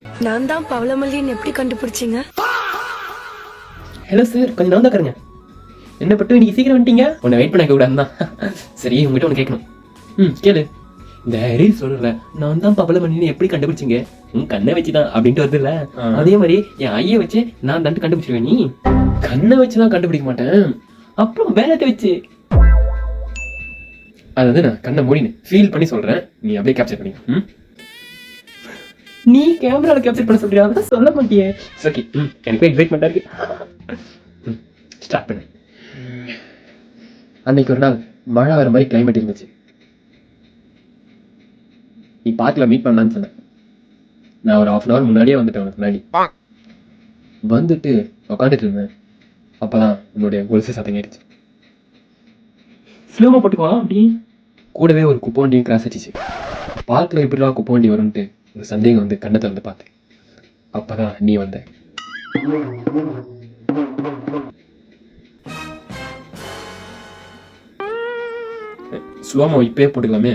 நான் தான் பவளமல்லின்னு எப்படி கண்டுபிடிச்சீங்க? ஹலோ சார், கொஞ்சம் நான் தான் என்ன பட்டு இன்னைக்கு சீக்கிரம் வந்துட்டீங்க? உன்னை வெயிட் பண்ண கூடாது தான். சரி, உங்ககிட்ட ஒன்று கேட்கணும். கேளு. இந்த ரீல் சொல்றல, நான் தான் பவளமல்லின்னு எப்படி கண்டுபிடிச்சிங்க? உன் கண்ணை வச்சுதான் அப்படின்ட்டு வருது இல்ல, அதே மாதிரி என் ஐய வச்சு நான் தான் கண்டுபிடிச்சிருவேன். நீ கண்ணை வச்சுதான் கண்டுபிடிக்க மாட்டேன், அப்புறம் வேலத்தை வச்சு. அதாவது நான் கண்ணை மூடினு ஃபீல் பண்ணி சொல்றேன், நீ அப்படியே கேப்சர் பண்ணி. நீ கேமரால கேப்சர் பண்ண சொல்றியா? அதான் சொல்ல மாட்டியே. ஓகே, எனக்கு எக்ஸைட்மெண்டா இருக்கு. ஸ்டார்ட் பண்ணு. அன்னைக்கு ஒரு நாள் மழை வர மாதிரி கிளைமேட் இருந்துச்சு. நீ பார்க்கல மீட் பண்ணலான்னு சொன்னேன். நான் ஒரு 1/2 hour முன்னாடியே வந்துட்டேன். உனக்கு முன்னாடி வந்துட்டு உட்காந்துட்டு இருந்தேன். அப்பதான் உன்னுடைய கொலுசு சத்தம் கேட்டுச்சு. ஸ்லோமா போட்டுக்குவா அப்படி. கூடவே ஒரு குப்போண்டியும் கிராஸ் அடிச்சு. பார்க்கல எப்படிலாம் குப்போண்டி வரும்ட்டு ஒரு சந்தேகம் வந்து கண்ணத்தை வந்து பார்த்தேன். அப்பதான் நீ வந்த. ஸ்லோமோ இப்பயே போட்டுக்கலாமே.